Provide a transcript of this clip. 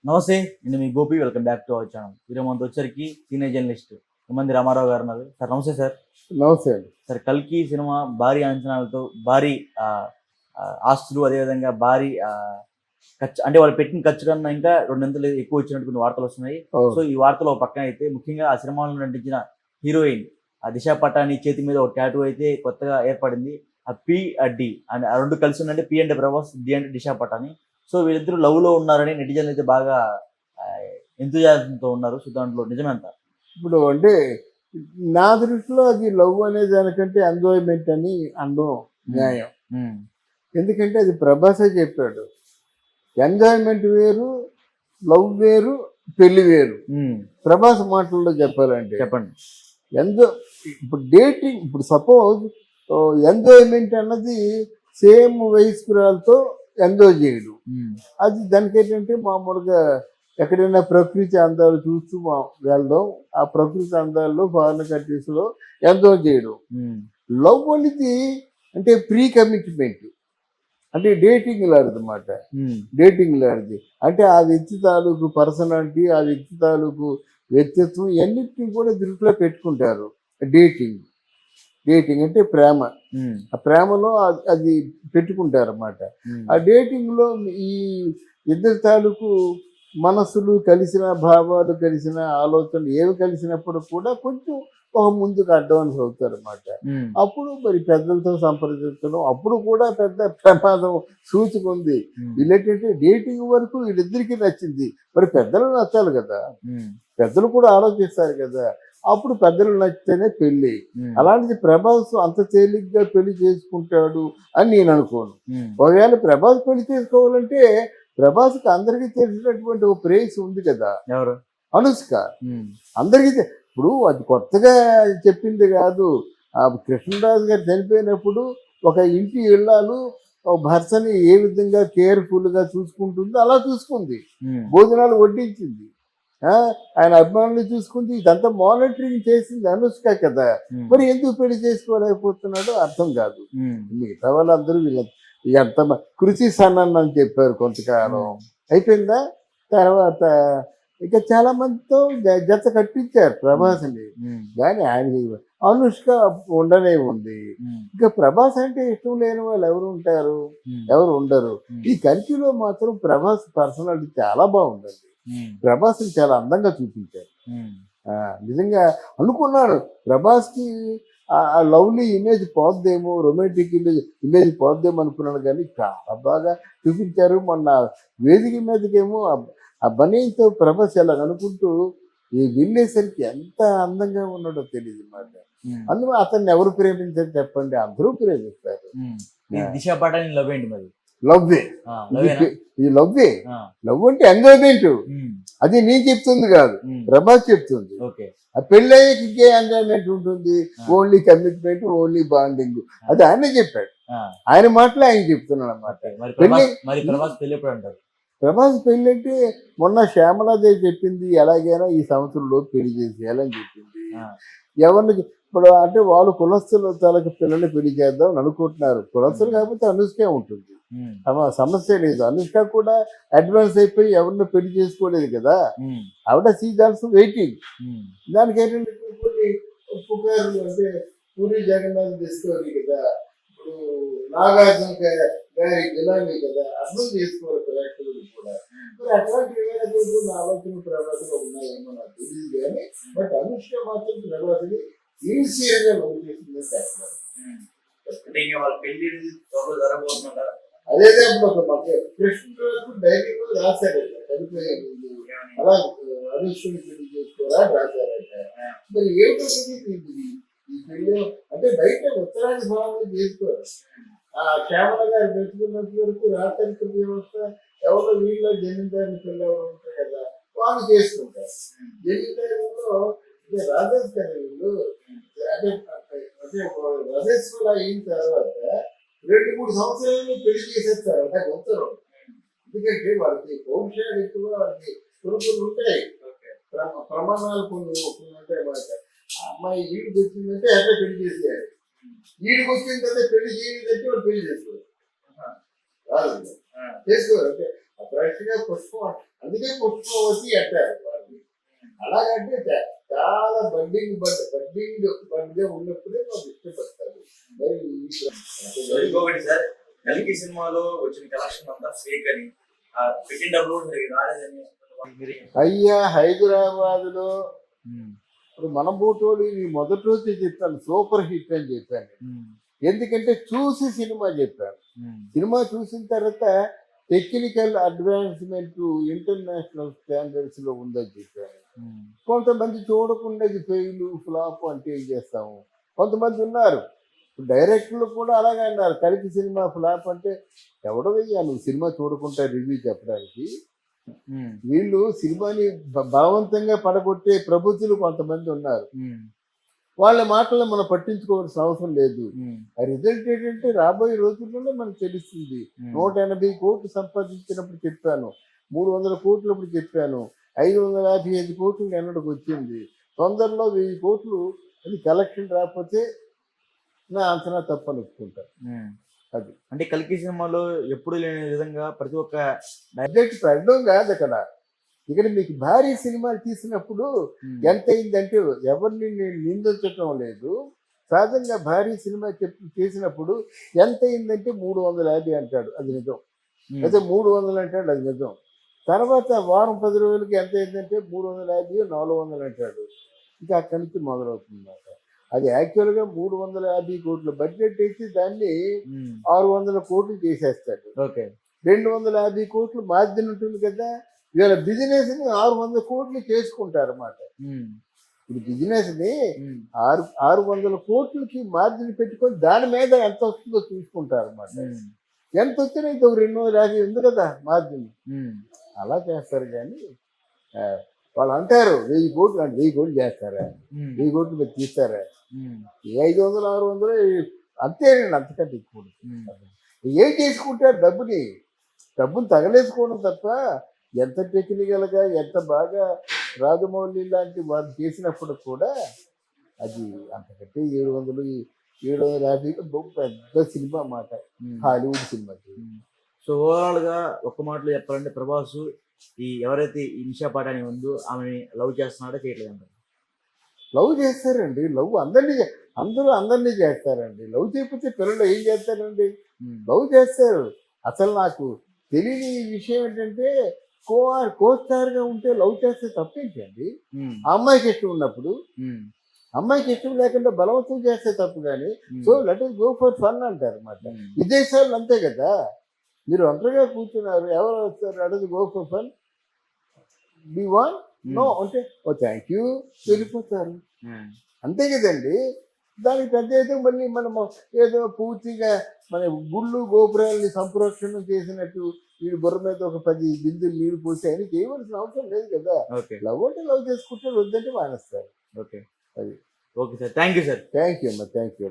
నమస్తే, నేను మీ Gopi. Welcome back to our channel. ఈరోజు మనతో వచ్చరికి సీనియర్ జర్నలిస్ట్ మంది రామారావు గారు ఉన్నారు. సార్ నమస్తే. సార్ నమస్తే అండి. సార్, కల్కి సినిమా భారీ అంచనాలతో భారీ ఆస్తులు, అదేవిధంగా భారీ ఖర్చు, అంటే వాళ్ళు పెట్టిన ఖర్చు కన్నా ఇంకా 2 ఎక్కువ వచ్చినట్టు కొన్ని వార్తలు వస్తున్నాయి. సో ఈ వార్తలు ఒక పక్కన అయితే, ముఖ్యంగా ఆ సినిమాలో నటించిన హీరోయిన్ దిశా పటాని చేతి మీద ఒక టాటూ అయితే కొత్తగా ఏర్పడింది. ఆ పి డి అండ్ ఆ రెండు కలిసి ఉందంటే పి అంటే ప్రభాస్, డి అంటే దిశా పటాని. సో వీళ్ళిద్దరు లవ్ లో ఉన్నారని నెటిజన్లు అయితే బాగా ఎంతూజియాజంతో ఉన్నారు. సో దాంట్లో నిజమంతా ఇప్పుడు అంటే నా దృష్టిలో అది లవ్ అనే దానికంటే ఎంజాయ్మెంట్ అని అనడం న్యాయం. ఎందుకంటే అది ప్రభాసే చెప్పాడు, ఎంజాయ్మెంట్ వేరు, లవ్ వేరు, పెళ్లి వేరు. ప్రభాస్ మాటల్లో చెప్పాలంటే చెప్పండి. ఇప్పుడు డేటింగ్, ఇప్పుడు సపోజ్ ఎంజాయ్మెంట్ అన్నది సేమ్ వయస్కురాలతో ఎంజాయ్ చేయడు. అది దానికి ఏంటంటే మామూలుగా ఎక్కడైనా ప్రకృతి అందాలు చూస్తూ వెళ్దాం, ఆ ప్రకృతి అందాల్లో ఫారిన్ కంట్రీస్లో ఎంజాయ్ చేయడం. లవ్ అనేది అంటే ప్రీ కమిట్మెంట్, అంటే డేటింగ్ లాంటిదన్నమాట. డేటింగ్ లాంటిది అంటే ఆ వ్యక్తి తాలూకు పర్సనాలిటీ, ఆ వ్యక్తి తాలూకు వ్యక్తిత్వం ఇవన్నిటిని కూడా దృష్టిలో పెట్టుకుంటారు. డేటింగ్ అంటే ప్రేమ. ఆ ప్రేమలో అది పెట్టుకుంటారు అన్నమాట. ఆ డేటింగ్ లో ఈ ఇద్దరు తాలూకు మనసులు కలిసిన, భావాలు కలిసిన, ఆలోచనలు ఏవి కలిసినప్పుడు కూడా కొంచెం ఒక ముందుకు అడ్వాన్స్ అవుతారు అన్నమాట. అప్పుడు మరి పెద్దలతో సంప్రదించడం, అప్పుడు కూడా పెద్ద ప్రమాదం సూచికుంది. వీళ్ళేంటంటే డేటింగ్ వరకు వీళ్ళిద్దరికీ నచ్చింది, మరి పెద్దలు నచ్చాలి కదా, పెద్దలు కూడా ఆలోచిస్తారు కదా, అప్పుడు పెద్దలు నచ్చితేనే పెళ్లి. అలాంటిది ప్రభాస్ అంత తేలిగ్గా పెళ్లి చేసుకుంటాడు అని నేను అనుకోను. ఒకవేళ ప్రభాస్ పెళ్లి చేసుకోవాలంటే ప్రభాస్కి అందరికీ తెలిసినటువంటి ఒక ప్రేయస్ ఉంది కదా, ఎవరు? అనుష్క. అందరికీ ఇప్పుడు అది కొత్తగా చెప్పింది కాదు. ఆ కృష్ణరాజు గారు చనిపోయినప్పుడు ఒక ఇంటి ఇళ్ళాలు భర్తని ఏ విధంగా కేర్ఫుల్గా చూసుకుంటుందో అలా చూసుకుంది, భోజనాలు వడ్డించింది, ఆయన అభిమానులు చూసుకుంది. ఇదంతా మానిటరింగ్ చేసింది అనుష్క కదా. మరి ఎందుకు పెళ్లి చేసుకోలేకపోతున్నాడో అర్థం కాదు. మిగతా వాళ్ళందరూ ఎంత కృషి సన్నన్ అని చెప్పారు కొంతకాలం, అయిపోయిందా. తర్వాత ఇక చాలా మందితో జత కట్టించారు ప్రభాస్ని, కానీ ఆయన అనుష్క ఉండనే ఉంది. ఇక ప్రభాస్ అంటే ఇష్టం లేని వాళ్ళు ఎవరు ఉంటారు? ఎవరు ఉండరు. ఈ కల్కిలో మాత్రం ప్రభాస్ పర్సనాలిటీ చాలా బాగుందండి. ప్రభాస్ని చాలా అందంగా చూపించారు. నిజంగా అనుకున్నాను ప్రభాస్కి ఆ లవ్లీ ఇమేజ్ పోద్దేమో, రొమాంటిక్ ఇమేజ్ పోద్దేమో అనుకున్నాను, కానీ చాలా బాగా చూపించారు. మొన్న వేదిక మీదకేమో ఆ బనీతో ప్రభాస్ ఎలా అనుకుంటూ వెళ్ళేసరికి ఎంత అందంగా ఉన్నాడో తెలియదు అన్నమాట. అందులో అతన్ని ఎవరు ప్రేమించారు చెప్పండి? అందరూ ప్రేమిస్తారు. దిశా పటాని లవ్ ఏంటి మరి? లవ్వే. ఈ లవ్వే. లవ్ అంటే ఎంజాయ్మెంట్. అది నేను చెప్తుంది కాదు, ప్రభాస్ చెప్తుంది. ఆ పెళ్ళయ్యాక ఇంకే ఎంజాయ్మెంట్ ఉంటుంది, ఓన్లీ కమిట్మెంట్, ఓన్లీ బాండింగ్. అది ఆయనే చెప్పాడు, ఆయన మాటలే ఆయన చెప్తున్నాడు అన్నమాట. ప్రభాస్ పెళ్ళి అంటే మొన్న శ్యామలాదేవి చెప్పింది, ఎలాగైనా ఈ సంవత్సరంలో పెళ్లి చేసేయాలని చెప్పింది. ఎవరిని ఇప్పుడు అంటే వాళ్ళు కులస్తుల తలకి పిల్లల్ని పెళ్లి చేద్దాం అని అనుకుంటున్నారు. కులస్తులు కాకపోతే అనుష్కే ఉంటుంది, సమస్య లేదు. అనుష్క కూడా అడ్వాన్స్ అయిపోయి ఎవరిని పెళ్లి చేసుకోలేదు కదా, ఆవిడ సీజ్ ఆల్సో వెయిటింగ్. దానికి ఏంటంటే కొన్ని పుకార్లు, అంటే పూరి జగన్నాథ్ తీసుకోవాలి కదా, ఇప్పుడు నాగార్జున గారి జిలాని కదా, అర్థం చేసుకోవాలి ప్రేక్షకులు కూడా. మరి అట్లాంటి ఏమైనా కొన్ని ఆలోచన ప్రభావితం ఉన్నాయేమో నాకు తెలియదు, కానీ బట్ అనుష్క మాత్రం ప్రభావితం ఈజీగా లవ్ చేసిందని చెప్పారు. అదే కృష్ణరాజు డైరీలో రాశారట, చనిపోయే ముందు అలా అనుష్కని పెళ్లి చేసుకోరా రాశారట. మరి ఏమిటో ఈ పెళ్లి అంటే బయట ఉత్తరాది భావంలో చేసుకోరు. ఆ శ్యామల గారు పెట్టుకున్నంత వరకు రాచరిక వ్యవస్థ ఎవరో వీళ్ళ జమీందారుని పెళ్ళి ఎవరు ఉంటారు కదా, వాళ్ళు చేసుకుంటారు. జమీందారులో రాజస్థాన్ వీళ్ళు అంటే రజస్వల అయిన తర్వాత 2-3 సంవత్సరాలు పెళ్లి చేసేస్తారు నాకు ఉత్తరం. ఎందుకంటే వాళ్ళకి పౌరుషాలు ఎక్కువ, వాళ్ళకి కొన్ని ఉంటాయి, ప్రమాణాలు కొన్ని ఉంటాయి అన్నమాట. అమ్మాయి ఈడికి వచ్చిందంటే అట్లా పెళ్లి చేసేయాలి, ఈడికి వచ్చిన తర్వాత పెళ్లి చేయలేదంటే వాళ్ళు పెళ్లి చేసుకోరు, రాదు చేసుకోరు. అంటే ఫ్రెష్ గా పుష్పం, అందుకే పుష్పవతి అంటారు వాటిని. అలాగంటే చాలా బడ్డింగ్ గా ఉన్నప్పుడే మాకు ఇష్టపడతారు. మరి సో ఇంకొకటి సార్, కల్కి సినిమాలో వచ్చిన కలెక్షన్ అంతా ఫేక్ అని, పెట్టిన డబ్బులు కూడా సరిగ్గా రాలేదని అయ్యా హైదరాబాద్ లో ఇప్పుడు మన బూటోడు ఈ మొదటి రోజు చెప్పాను సూపర్ హిట్ అని చెప్పాను. ఎందుకంటే చూసి సినిమా చెప్పాను. సినిమా చూసిన తర్వాత టెక్నికల్ అడ్వాన్స్మెంట్ ఇంటర్నేషనల్ స్టాండర్డ్స్ లో ఉందని చెప్పాను. కొంతమంది చూడకుండా ఇది ఫెయిల్ ఫ్లాప్ అంటే ఏం చేస్తాము. కొంతమంది ఉన్నారు డైరెక్టర్లు కూడా అలాగే అన్నారు, కలిపి సినిమా ఫ్లాప్ అంటే ఎవడో వెయ్యా నువ్వు సినిమా చూడకుండా రివ్యూ చెప్పడానికి. వీళ్ళు సినిమాని బలవంతంగా పడగొట్టే ప్రబుద్ధులు కొంతమంది ఉన్నారు. వాళ్ళ మాటలను మనం పట్టించుకోవాల్సిన అవసరం లేదు. ఆ రిజల్ట్ ఏంటంటే రాబోయే రోజుల్లోనే మనకు తెలుస్తుంది. 180 కోట్లు సంపాదించినప్పుడు చెప్పాను, 300 కోట్లప్పుడు చెప్పాను, 555 కోట్లు ఎన్నడికి వచ్చింది. తొందరలో 1000 కోట్లు అది కలెక్షన్ రాకపోతే నా అంచనా తప్పని ఒప్పుకుంటాను. అది అంటే కల్కి సినిమాలో ఎప్పుడు లేని విధంగా ప్రతి ఒక్క బడ్జెట్ పెట్టడం కాదు ఇక్కడ మీకు భారీ సినిమాలు తీసినప్పుడు ఎంత అయిందంటే ఎవరిని నేను నిందించటం లేదు. సహజంగా భారీ సినిమా చేసినప్పుడు ఎంత అయిందంటే 350 అంటాడు, అది నిజం. అయితే 300 అంటాడు, అది నిజం. తర్వాత వారం 10 రోజులకి ఎంత అయిందంటే 350 400 అంటాడు. ఇంకా అక్కడి నుంచి మొదలవుతుంది. అది యాక్చువల్గా 350 కోట్ల బడ్జెట్ వేసి దాన్ని 600 కోట్లు చేసేస్తాడు. 250 కోట్లు మార్జిన్ ఉంటుంది కదా. ఇవాళ బిజినెస్ ని 600 కోట్లు చేసుకుంటారు అన్నమాట. ఇది బిజినెస్ ని 600 కోట్లకి మార్జిన్ పెట్టుకొని దాని మీద ఎంత వస్తుందో చూసుకుంటారు అన్నమాట. ఎంత వచ్చినా ఇంకొక 250 ఉంది కదా మార్జిన్, అలా చేస్తారు. కానీ వాళ్ళు అంటారు 1000 కోట్లు అంటే 1000 కోట్లు చేస్తారా, 1000 కోట్లు మీరు తీస్తారా, 500 600 అంతేనండి, అంతకంటే ఎక్కువ. ఏం చేసుకుంటారు డబ్బుని తగలేసుకోవడం తప్ప. ఎంత టెక్నికల్గా ఎంత బాగా రాజమౌళి లాంటి వాళ్ళు చేసినప్పుడు కూడా అది అంతకంటే 750 పెద్ద సినిమా అన్నమాట, హాలీవుడ్ సినిమా. సో ఓవరాల్ గా ఒక్క మాటలో చెప్పాలంటే ప్రభాస్ ఎవరైతే ఈ నిషా పాటాని ఉందో ఆమెని లవ్ చేస్తున్నాడో చేయట్లేదు అంటారు. లవ్ చేస్తారండి, లవ్ అందరినీ చేస్తారండి. లవ్ చేయకపోతే పిల్లలు ఏం చేస్తారండి, లవ్ చేస్తారు. అసలు నాకు తెలియని విషయం ఏంటంటే కోస్టార్గా ఉంటే లవ్ చేస్తే తప్పేంటండి. ఆ అమ్మాయికి ఇష్టం ఉన్నప్పుడు, అమ్మాయికి ఇష్టం లేకుండా బలవంతం చేస్తే తప్పు. కానీ so let us go for fun అంటారు అన్నమాట. విదేశాల్లో అంతే కదా, మీరు ఒంటరిగా కూర్చున్నారు, ఎవరు వస్తారు, let us go for fun, be one no అంటే ఓ థ్యాంక్ యూ వెళ్ళిపోతారు, అంతే కదండి. దానికి పెద్ద అయితే మళ్ళీ మనము ఏదో పూర్తిగా మన గుళ్ళు గోపురాలని సంప్రోక్షణం చేసినట్టు వీడి బుర్ర మీద ఒక 10 బిందులు నీరు పోసి ఆయన చేయవలసిన అవసరం లేదు కదా. లవ్ అంటే లవ్ చేసుకుంటారు, వద్దంటే మానేస్తారు. Okay sir, thank you sir. Thank you అమ్మా, థ్యాంక్ యూ.